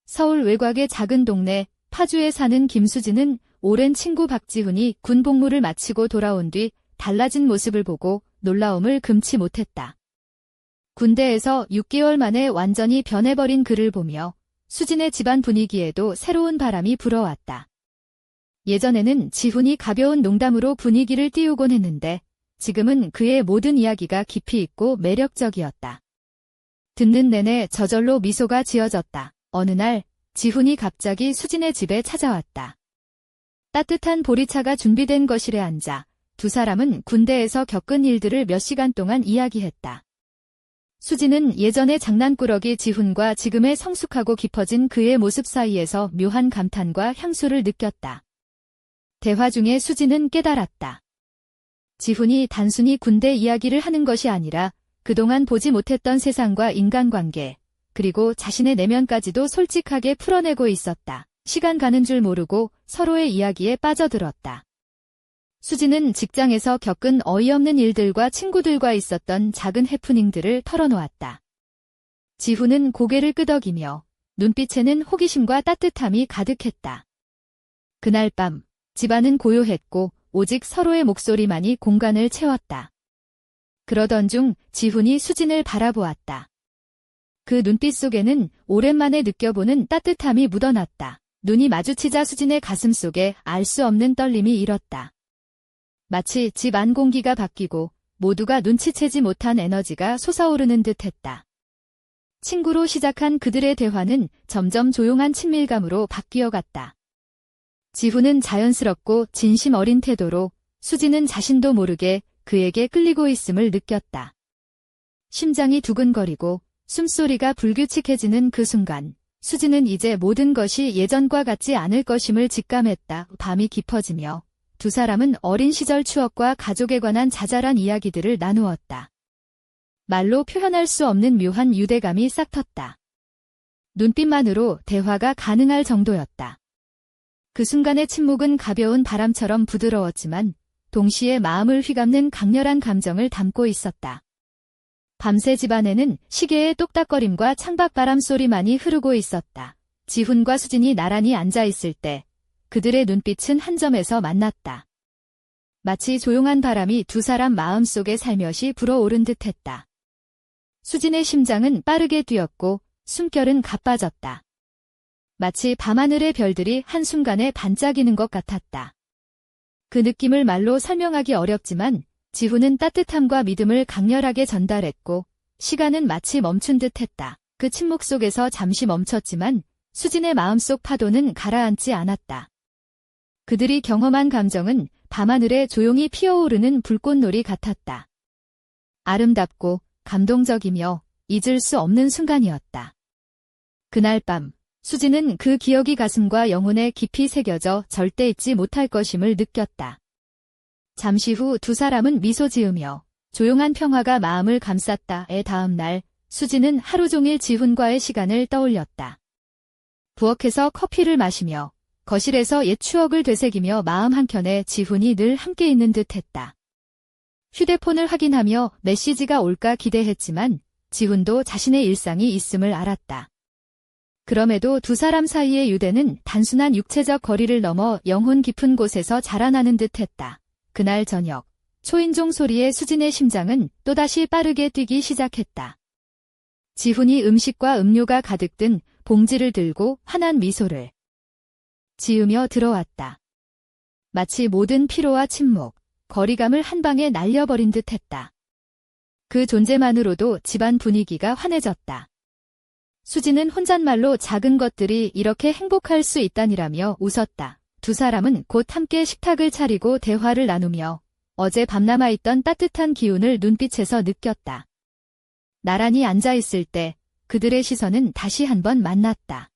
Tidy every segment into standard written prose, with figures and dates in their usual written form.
서울 외곽의 작은 동네 파주에 사는 김수진은 오랜 친구 박지훈이 군 복무를 마치고 돌아온 뒤 달라진 모습을 보고 놀라움을 금치 못했다. 군대에서 6개월 만에 완전히 변해버린 그를 보며 수진의 집안 분위기에도 새로운 바람이 불어왔다. 예전에는 지훈이 가벼운 농담으로 분위기를 띄우곤 했는데 지금은 그의 모든 이야기가 깊이 있고 매력적이었다. 듣는 내내 저절로 미소가 지어졌다. 어느 날 지훈이 갑자기 수진의 집에 찾아왔다. 따뜻한 보리차가 준비된 거실에 앉아 두 사람은 군대에서 겪은 일들을 몇 시간 동안 이야기했다. 수진은 예전의 장난꾸러기 지훈과 지금의 성숙하고 깊어진 그의 모습 사이에서 묘한 감탄과 향수를 느꼈다. 대화 중에 수진은 깨달았다. 지훈이 단순히 군대 이야기를 하는 것이 아니라 그동안 보지 못했던 세상과 인간관계, 그리고 자신의 내면까지도 솔직하게 풀어내고 있었다. 시간 가는 줄 모르고 서로의 이야기에 빠져들었다. 수진은 직장에서 겪은 어이없는 일들과 친구들과 있었던 작은 해프닝들을 털어놓았다. 지훈은 고개를 끄덕이며 눈빛에는 호기심과 따뜻함이 가득했다. 그날 밤 집안은 고요했고 오직 서로의 목소리만이 공간을 채웠다. 그러던 중 지훈이 수진을 바라보았다. 그 눈빛 속에는 오랜만에 느껴보는 따뜻함이 묻어났다. 눈이 마주치자 수진의 가슴 속에 알 수 없는 떨림이 일었다. 마치 집 안 공기가 바뀌고 모두가 눈치채지 못한 에너지가 솟아오르는 듯했다. 친구로 시작한 그들의 대화는 점점 조용한 친밀감으로 바뀌어갔다. 지훈은 자연스럽고 진심 어린 태도로, 수진은 자신도 모르게 그에게 끌리고 있음을 느꼈다. 심장이 두근거리고 숨소리가 불규칙해지는 그 순간, 수진은 이제 모든 것이 예전과 같지 않을 것임을 직감했다. 밤이 깊어지며 두 사람은 어린 시절 추억과 가족에 관한 자잘한 이야기들을 나누었다. 말로 표현할 수 없는 묘한 유대감이 싹텄다. 눈빛만으로 대화가 가능할 정도였다. 그 순간의 침묵은 가벼운 바람처럼 부드러웠지만 동시에 마음을 휘감는 강렬한 감정을 담고 있었다. 밤새 집안에는 시계의 똑딱거림과 창밖바람 소리만이 흐르고 있었다. 지훈과 수진이 나란히 앉아있을 때 그들의 눈빛은 한 점에서 만났다. 마치 조용한 바람이 두 사람 마음속에 살며시 불어오른 듯했다. 수진의 심장은 빠르게 뛰었고 숨결은 가빠졌다. 마치 밤하늘의 별들이 한순간에 반짝이는 것 같았다. 그 느낌을 말로 설명하기 어렵지만 지훈은 따뜻함과 믿음을 강렬하게 전달했고 시간은 마치 멈춘 듯했다. 그 침묵 속에서 잠시 멈췄지만 수진의 마음속 파도는 가라앉지 않았다. 그들이 경험한 감정은 밤하늘에 조용히 피어오르는 불꽃놀이 같았다. 아름답고 감동적이며 잊을 수 없는 순간이었다. 그날 밤 수진은 그 기억이 가슴과 영혼에 깊이 새겨져 절대 잊지 못할 것임을 느꼈다. 잠시 후 두 사람은 미소 지으며 조용한 평화가 마음을 감쌌다. 다음 날 수진은 하루 종일 지훈과의 시간을 떠올렸다. 부엌에서 커피를 마시며 거실에서 옛 추억을 되새기며 마음 한켠에 지훈이 늘 함께 있는 듯했다. 휴대폰을 확인하며 메시지가 올까 기대했지만 지훈도 자신의 일상이 있음을 알았다. 그럼에도 두 사람 사이의 유대는 단순한 육체적 거리를 넘어 영혼 깊은 곳에서 자라나는 듯했다. 그날 저녁, 초인종 소리에 수진의 심장은 또다시 빠르게 뛰기 시작했다. 지훈이 음식과 음료가 가득 든 봉지를 들고 환한 미소를 지으며 들어왔다. 마치 모든 피로와 침묵, 거리감을 한 방에 날려버린 듯했다. 그 존재만으로도 집안 분위기가 환해졌다. 수진은 혼잣말로 작은 것들이 이렇게 행복할 수 있다니라며 웃었다. 두 사람은 곧 함께 식탁을 차리고 대화를 나누며 어제 밤 남아있던 따뜻한 기운을 눈빛에서 느꼈다. 나란히 앉아있을 때 그들의 시선은 다시 한번 만났다.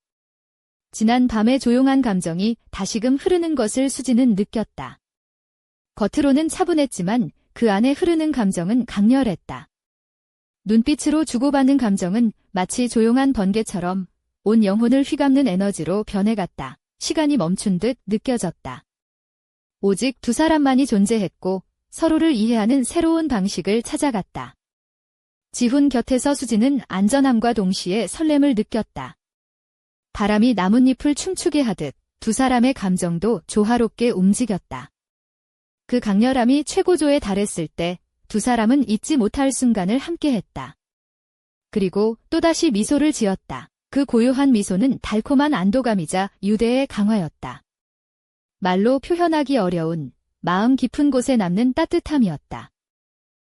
지난 밤의 조용한 감정이 다시금 흐르는 것을 수진은 느꼈다. 겉으로는 차분했지만 그 안에 흐르는 감정은 강렬했다. 눈빛으로 주고받는 감정은 마치 조용한 번개처럼 온 영혼을 휘감는 에너지로 변해갔다. 시간이 멈춘 듯 느껴졌다. 오직 두 사람만이 존재했고 서로를 이해하는 새로운 방식을 찾아갔다. 지훈 곁에서 수진은 안전함과 동시에 설렘을 느꼈다. 바람이 나뭇잎을 춤추게 하듯 두 사람의 감정도 조화롭게 움직였다. 그 강렬함이 최고조에 달했을 때 두 사람은 잊지 못할 순간을 함께했다. 그리고 또다시 미소를 지었다. 그 고요한 미소는 달콤한 안도감이자 유대의 강화였다. 말로 표현하기 어려운 마음 깊은 곳에 남는 따뜻함이었다.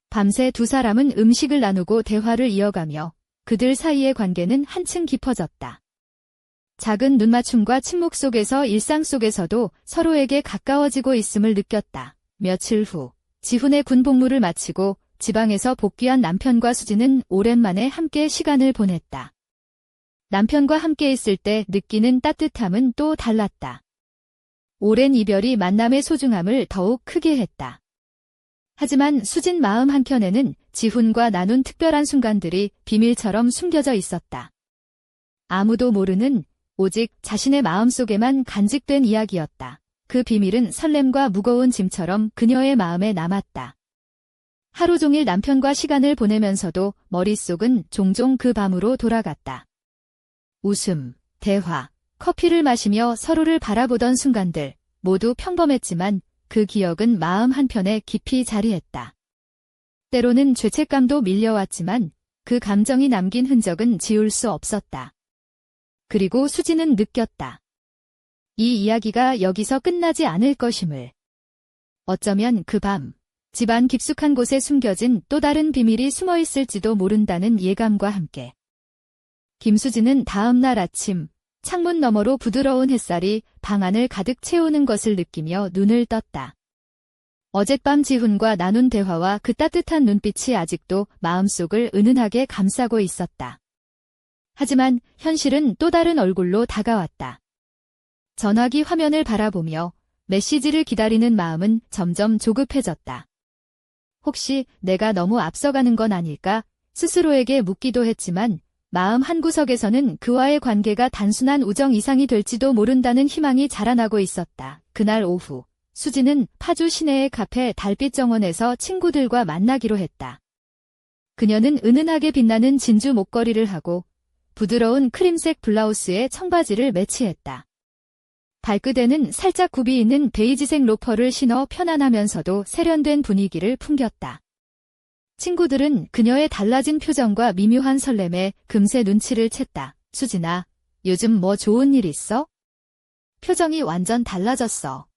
밤새 두 사람은 음식을 나누고 대화를 이어가며 그들 사이의 관계는 한층 깊어졌다. 작은 눈맞춤과 침묵 속에서 일상 속에서도 서로에게 가까워지고 있음을 느꼈다. 며칠 후 지훈의 군 복무를 마치고 지방에서 복귀한 남편과 수지는 오랜만에 함께 시간을 보냈다. 남편과 함께 있을 때 느끼는 따뜻함은 또 달랐다. 오랜 이별이 만남의 소중함을 더욱 크게 했다. 하지만 수진 마음 한켠에는 지훈과 나눈 특별한 순간들이 비밀처럼 숨겨져 있었다. 아무도 모르는 오직 자신의 마음속에만 간직된 이야기였다. 그 비밀은 설렘과 무거운 짐처럼 그녀의 마음에 남았다. 하루 종일 남편과 시간을 보내면서도 머릿속은 종종 그 밤으로 돌아갔다. 웃음, 대화, 커피를 마시며 서로를 바라보던 순간들, 모두 평범했지만 그 기억은 마음 한편에 깊이 자리했다. 때로는 죄책감도 밀려왔지만 그 감정이 남긴 흔적은 지울 수 없었다. 그리고 수지는 느꼈다. 이 이야기가 여기서 끝나지 않을 것임을. 어쩌면 그 밤, 집안 깊숙한 곳에 숨겨진 또 다른 비밀이 숨어 있을지도 모른다는 예감과 함께. 김수진은 다음 날 아침, 창문 너머로 부드러운 햇살이 방 안을 가득 채우는 것을 느끼며 눈을 떴다. 어젯밤 지훈과 나눈 대화와 그 따뜻한 눈빛이 아직도 마음속을 은은하게 감싸고 있었다. 하지만 현실은 또 다른 얼굴로 다가왔다. 전화기 화면을 바라보며 메시지를 기다리는 마음은 점점 조급해졌다. 혹시 내가 너무 앞서가는 건 아닐까? 스스로에게 묻기도 했지만 마음 한구석에서는 그와의 관계가 단순한 우정 이상이 될지도 모른다는 희망이 자라나고 있었다. 그날 오후, 수지는 파주 시내의 카페 달빛 정원에서 친구들과 만나기로 했다. 그녀는 은은하게 빛나는 진주 목걸이를 하고 부드러운 크림색 블라우스에 청바지를 매치했다. 발끝에는 살짝 굽이 있는 베이지색 로퍼를 신어 편안하면서도 세련된 분위기를 풍겼다. 친구들은 그녀의 달라진 표정과 미묘한 설렘에 금세 눈치를 챘다. 수진아, 요즘 뭐 좋은 일 있어? 표정이 완전 달라졌어.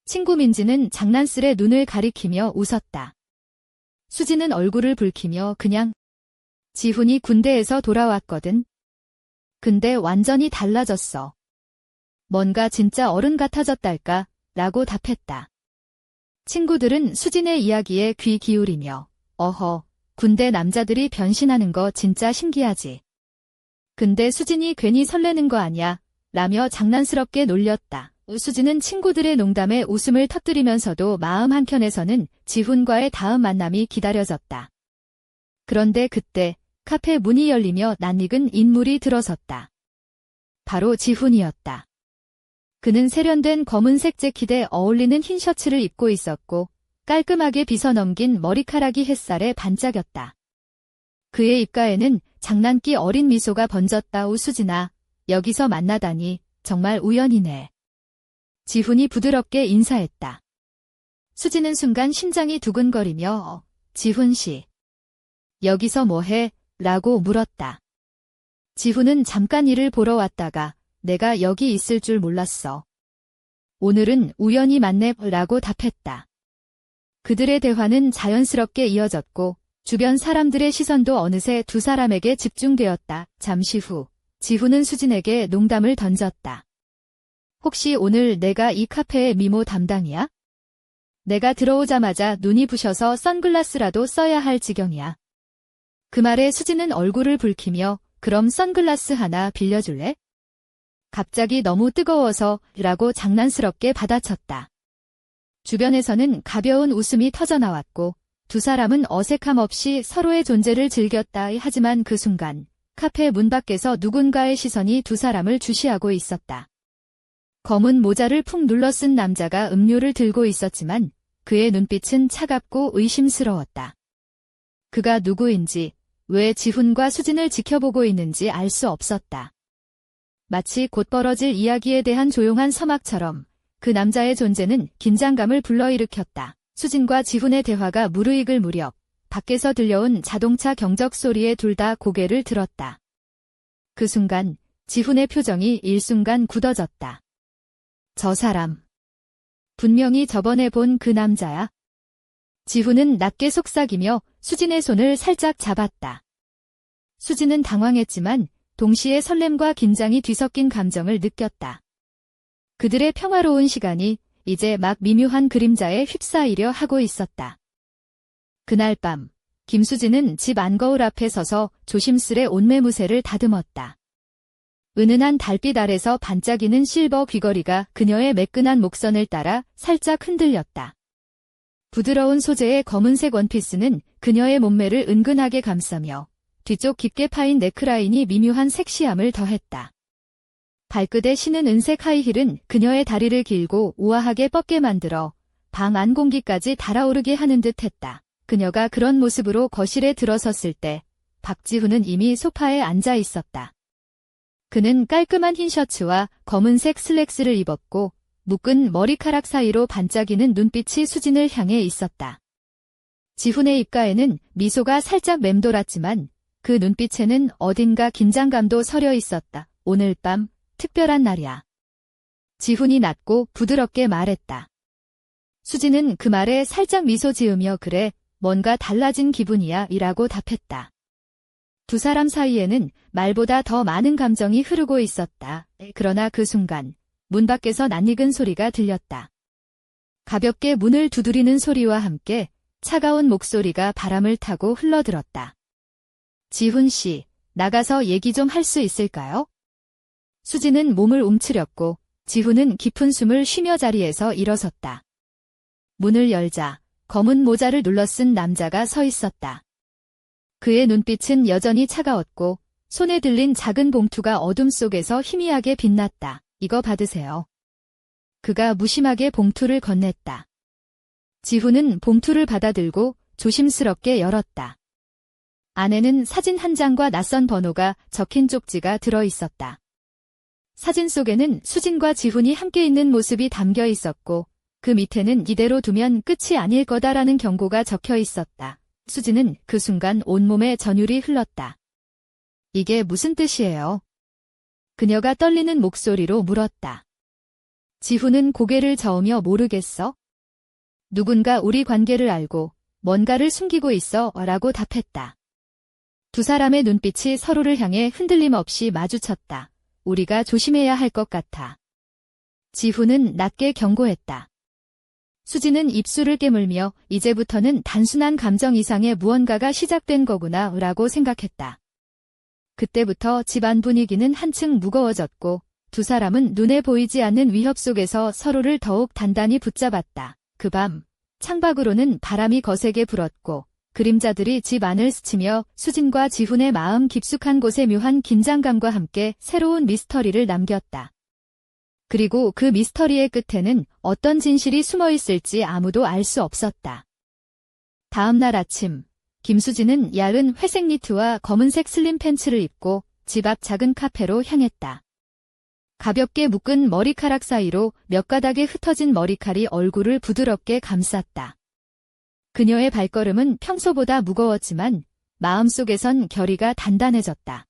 친구 민지는 장난스레 눈을 가리키며 웃었다. 수진은 얼굴을 붉히며 그냥 지훈이 군대에서 돌아왔거든. 근데 완전히 달라졌어. 뭔가 진짜 어른 같아졌달까? 라고 답했다. 친구들은 수진의 이야기에 귀 기울이며 어허, 군대 남자들이 변신하는 거 진짜 신기하지. 근데 수진이 괜히 설레는 거 아냐? 라며 장난스럽게 놀렸다. 수진은 친구들의 농담에 웃음을 터뜨리면서도 마음 한켠에서는 지훈과의 다음 만남이 기다려졌다. 그런데 그때 카페 문이 열리며 낯익은 인물이 들어섰다. 바로 지훈이었다. 그는 세련된 검은색 재킷에 어울리는 흰 셔츠를 입고 있었고 깔끔하게 빗어넘긴 머리카락이 햇살에 반짝였다. 그의 입가에는 장난기 어린 미소가 번졌다. 수진아, 여기서 만나다니 정말 우연이네. 지훈이 부드럽게 인사했다. 수지는 순간 심장이 두근거리며 지훈 씨, 여기서 뭐해? 라고 물었다. 지훈은 잠깐 일을 보러 왔다가 내가 여기 있을 줄 몰랐어. 오늘은 우연히 만네 라고 답했다. 그들의 대화는 자연스럽게 이어졌고 주변 사람들의 시선도 어느새 두 사람에게 집중되었다. 잠시 후 지훈은 수진에게 농담을 던졌다. 혹시 오늘 내가 이 카페의 미모 담당이야? 내가 들어오자마자 눈이 부셔서 선글라스라도 써야 할 지경이야. 그 말에 수진은 얼굴을 붉히며 그럼 선글라스 하나 빌려줄래? 갑자기 너무 뜨거워서 라고 장난스럽게 받아쳤다. 주변에서는 가벼운 웃음이 터져나왔고 두 사람은 어색함 없이 서로의 존재를 즐겼다. 하지만 그 순간 카페 문 밖에서 누군가의 시선이 두 사람을 주시하고 있었다. 검은 모자를 푹 눌러 쓴 남자가 음료를 들고 있었지만 그의 눈빛은 차갑고 의심스러웠다. 그가 누구인지, 왜 지훈과 수진을 지켜보고 있는지 알 수 없었다. 마치 곧 벌어질 이야기에 대한 조용한 서막처럼 그 남자의 존재는 긴장감을 불러일으켰다. 수진과 지훈의 대화가 무르익을 무렵 밖에서 들려온 자동차 경적 소리에 둘 다 고개를 들었다. 그 순간 지훈의 표정이 일순간 굳어졌다. 저 사람. 분명히 저번에 본 그 남자야. 지훈은 낮게 속삭이며 수진의 손을 살짝 잡았다. 수진은 당황했지만 동시에 설렘과 긴장이 뒤섞인 감정을 느꼈다. 그들의 평화로운 시간이 이제 막 미묘한 그림자에 휩싸이려 하고 있었다. 그날 밤, 김수진은 집 안거울 앞에 서서 조심스레 옷매무새를 다듬었다. 은은한 달빛 아래서 반짝이는 실버 귀걸이가 그녀의 매끈한 목선을 따라 살짝 흔들렸다. 부드러운 소재의 검은색 원피스는 그녀의 몸매를 은근하게 감싸며 뒤쪽 깊게 파인 네크라인이 미묘한 섹시함을 더했다. 발끝에 신은 은색 하이힐은 그녀의 다리를 길고 우아하게 뻗게 만들어 방 안 공기까지 달아오르게 하는 듯했다. 그녀가 그런 모습으로 거실에 들어섰을 때 박지훈은 이미 소파에 앉아 있었다. 그는 깔끔한 흰 셔츠와 검은색 슬랙스를 입었고 묶은 머리카락 사이로 반짝이는 눈빛이 수진을 향해 있었다. 지훈의 입가에는 미소가 살짝 맴돌았지만 그 눈빛에는 어딘가 긴장감도 서려 있었다. 오늘 밤 특별한 날이야. 지훈이 낮고 부드럽게 말했다. 수진은 그 말에 살짝 미소 지으며 그래, 뭔가 달라진 기분이야 이라고 답했다. 두 사람 사이에는 말보다 더 많은 감정이 흐르고 있었다. 그러나 그 순간 문 밖에서 낯익은 소리가 들렸다. 가볍게 문을 두드리는 소리와 함께 차가운 목소리가 바람을 타고 흘러들었다. 지훈 씨, 나가서 얘기 좀 할 수 있을까요? 수진은 몸을 움츠렸고 지훈은 깊은 숨을 쉬며 자리에서 일어섰다. 문을 열자 검은 모자를 눌러쓴 남자가 서 있었다. 그의 눈빛은 여전히 차가웠고 손에 들린 작은 봉투가 어둠 속에서 희미하게 빛났다. 이거 받으세요. 그가 무심하게 봉투를 건넸다. 지훈은 봉투를 받아들고 조심스럽게 열었다. 안에는 사진 한 장과 낯선 번호가 적힌 쪽지가 들어 있었다. 사진 속에는 수진과 지훈이 함께 있는 모습이 담겨 있었고 그 밑에는 이대로 두면 끝이 아닐 거다라는 경고가 적혀 있었다. 수진은 그 순간 온몸에 전율이 흘렀다. 이게 무슨 뜻이에요? 그녀가 떨리는 목소리로 물었다. 지훈은 고개를 저으며 모르겠어? 누군가 우리 관계를 알고 뭔가를 숨기고 있어 라고 답했다. 두 사람의 눈빛이 서로를 향해 흔들림 없이 마주쳤다. 우리가 조심해야 할 것 같아. 지훈은 낮게 경고했다. 수진은 입술을 깨물며 이제부터는 단순한 감정 이상의 무언가가 시작된 거구나 라고 생각했다. 그때부터 집안 분위기는 한층 무거워졌고 두 사람은 눈에 보이지 않는 위협 속에서 서로를 더욱 단단히 붙잡았다. 그 밤 창밖으로는 바람이 거세게 불었고 그림자들이 집 안을 스치며 수진과 지훈의 마음 깊숙한 곳에 묘한 긴장감과 함께 새로운 미스터리를 남겼다. 그리고 그 미스터리의 끝에는 어떤 진실이 숨어 있을지 아무도 알 수 없었다. 다음 날 아침, 김수진은 얇은 회색 니트와 검은색 슬림 팬츠를 입고 집 앞 작은 카페로 향했다. 가볍게 묶은 머리카락 사이로 몇 가닥의 흩어진 머리칼이 얼굴을 부드럽게 감쌌다. 그녀의 발걸음은 평소보다 무거웠지만 마음속에선 결의가 단단해졌다.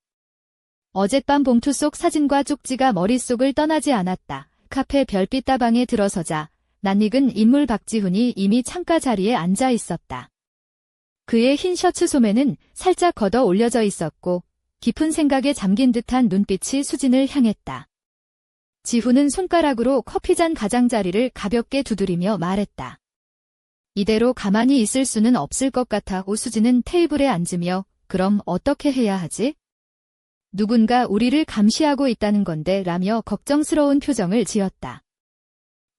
어젯밤 봉투 속 사진과 쪽지가 머릿속을 떠나지 않았다. 카페 별빛 다방에 들어서자 낯익은 인물 박지훈이 이미 창가 자리에 앉아 있었다. 그의 흰 셔츠 소매는 살짝 걷어 올려져 있었고 깊은 생각에 잠긴 듯한 눈빛이 수진을 향했다. 지훈은 손가락으로 커피잔 가장자리를 가볍게 두드리며 말했다. 이대로 가만히 있을 수는 없을 것 같아. 수진은 테이블에 앉으며 그럼 어떻게 해야 하지? 누군가 우리를 감시하고 있다는 건데 라며 걱정스러운 표정을 지었다.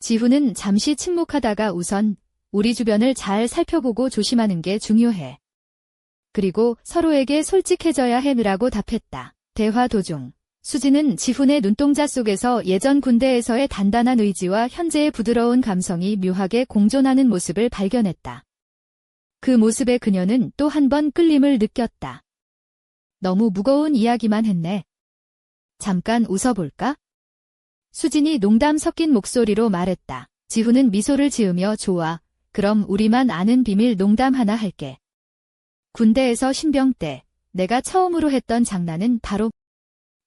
지훈은 잠시 침묵하다가 우선 우리 주변을 잘 살펴보고 조심하는 게 중요해. 그리고 서로에게 솔직해져야 해라고 답했다. 대화 도중 수진은 지훈의 눈동자 속에서 예전 군대에서의 단단한 의지와 현재의 부드러운 감성이 묘하게 공존하는 모습을 발견했다. 그 모습에 그녀는 또 한 번 끌림을 느꼈다. 너무 무거운 이야기만 했네. 잠깐 웃어볼까? 수진이 농담 섞인 목소리로 말했다. 지훈은 미소를 지으며 좋아. 그럼 우리만 아는 비밀 농담 하나 할게. 군대에서 신병 때 내가 처음으로 했던 장난은 바로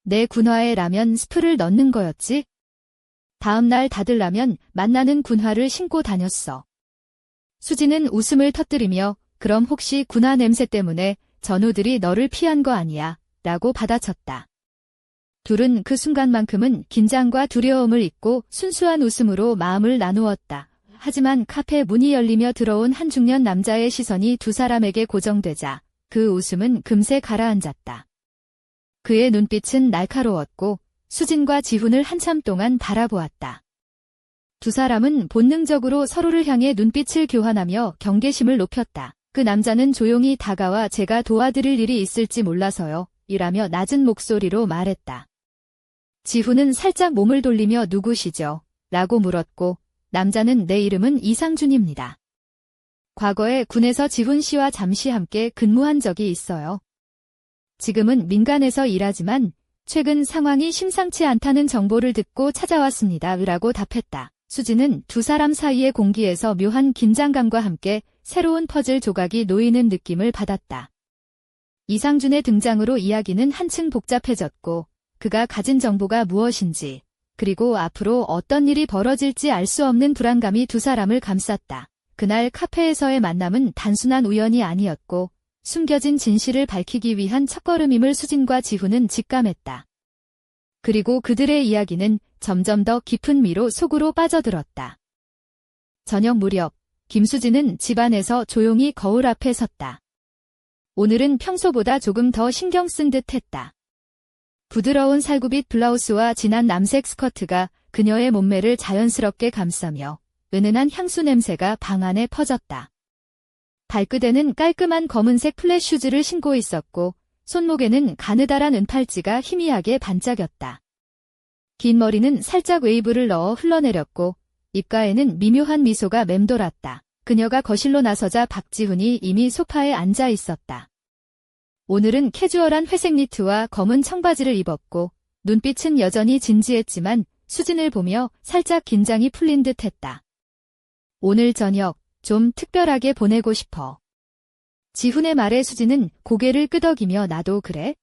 내 군화에 라면 스프를 넣는 거였지. 다음 날 다들 라면 맛나는 군화를 신고 다녔어. 수진은 웃음을 터뜨리며 그럼 혹시 군화 냄새 때문에 전우들이 너를 피한 거 아니야? 라고 받아쳤다. 둘은 그 순간만큼은 긴장과 두려움을 잊고 순수한 웃음으로 마음을 나누었다. 하지만 카페 문이 열리며 들어온 한 중년 남자의 시선이 두 사람에게 고정되자 그 웃음은 금세 가라앉았다. 그의 눈빛은 날카로웠고 수진과 지훈을 한참 동안 바라보았다. 두 사람은 본능적으로 서로를 향해 눈빛을 교환하며 경계심을 높였다. 그 남자는 조용히 다가와 제가 도와드릴 일이 있을지 몰라서요. 이라며 낮은 목소리로 말했다. 지훈은 살짝 몸을 돌리며 누구시죠? 라고 물었고 남자는 내 이름은 이상준입니다. 과거에 군에서 지훈 씨와 잠시 함께 근무한 적이 있어요. 지금은 민간에서 일하지만 최근 상황이 심상치 않다는 정보를 듣고 찾아왔습니다. 라고 답했다. 수진은 두 사람 사이의 공기에서 묘한 긴장감과 함께 새로운 퍼즐 조각이 놓이는 느낌을 받았다. 이상준의 등장으로 이야기는 한층 복잡해졌고 그가 가진 정보가 무엇인지 그리고 앞으로 어떤 일이 벌어질지 알 수 없는 불안감이 두 사람을 감쌌다. 그날 카페에서의 만남은 단순한 우연이 아니었고 숨겨진 진실을 밝히기 위한 첫걸음임을 수진과 지훈은 직감했다. 그리고 그들의 이야기는 점점 더 깊은 미로 속으로 빠져들었다. 저녁 무렵 김수진은 집안에서 조용히 거울 앞에 섰다. 오늘은 평소보다 조금 더 신경 쓴 듯 했다. 부드러운 살구빛 블라우스와 진한 남색 스커트가 그녀의 몸매를 자연스럽게 감싸며 은은한 향수 냄새가 방 안에 퍼졌다. 발끝에는 깔끔한 검은색 플랫 슈즈를 신고 있었고 손목에는 가느다란 은팔찌가 희미하게 반짝였다. 긴 머리는 살짝 웨이브를 넣어 흘러내렸고 입가에는 미묘한 미소가 맴돌았다. 그녀가 거실로 나서자 박지훈이 이미 소파에 앉아 있었다. 오늘은 캐주얼한 회색 니트와 검은 청바지를 입었고 눈빛은 여전히 진지했지만 수진을 보며 살짝 긴장이 풀린 듯 했다. 오늘 저녁 좀 특별하게 보내고 싶어. 지훈의 말에 수진은 고개를 끄덕이며 나도 그래?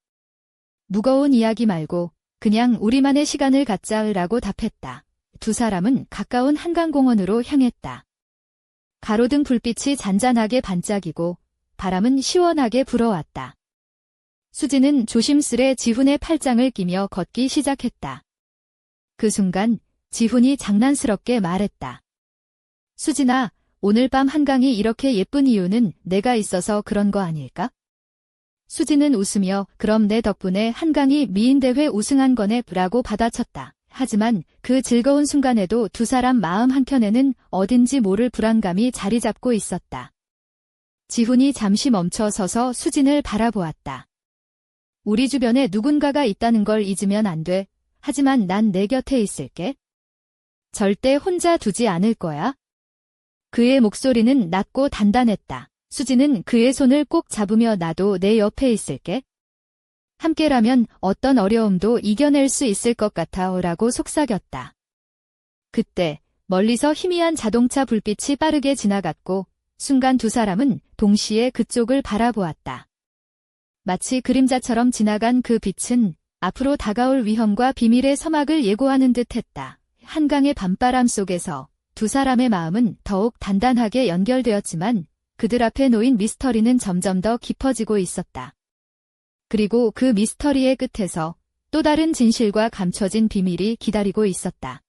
무거운 이야기 말고 그냥 우리만의 시간을 갖자라고 답했다. 두 사람은 가까운 한강공원으로 향했다. 가로등 불빛이 잔잔하게 반짝이고 바람은 시원하게 불어왔다. 수진은 조심스레 지훈의 팔짱을 끼며 걷기 시작했다. 그 순간 지훈이 장난스럽게 말했다. 수진아, 오늘 밤 한강이 이렇게 예쁜 이유는 내가 있어서 그런 거 아닐까? 수진은 웃으며 그럼 내 덕분에 한강이 미인대회 우승한 거네 라고 받아쳤다. 하지만 그 즐거운 순간에도 두 사람 마음 한켠에는 어딘지 모를 불안감이 자리 잡고 있었다. 지훈이 잠시 멈춰 서서 수진을 바라보았다. 우리 주변에 누군가가 있다는 걸 잊으면 안 돼. 하지만 난 내 곁에 있을게. 절대 혼자 두지 않을 거야. 그의 목소리는 낮고 단단했다. 수진은 그의 손을 꼭 잡으며 나도 내 옆에 있을게. 함께라면 어떤 어려움도 이겨낼 수 있을 것 같아 라고 속삭였다. 그때 멀리서 희미한 자동차 불빛이 빠르게 지나갔고 순간 두 사람은 동시에 그쪽을 바라보았다. 마치 그림자처럼 지나간 그 빛은 앞으로 다가올 위험과 비밀의 서막을 예고하는 듯했다. 한강의 밤바람 속에서 두 사람의 마음은 더욱 단단하게 연결되었지만 그들 앞에 놓인 미스터리는 점점 더 깊어지고 있었다. 그리고 그 미스터리의 끝에서 또 다른 진실과 감춰진 비밀이 기다리고 있었다.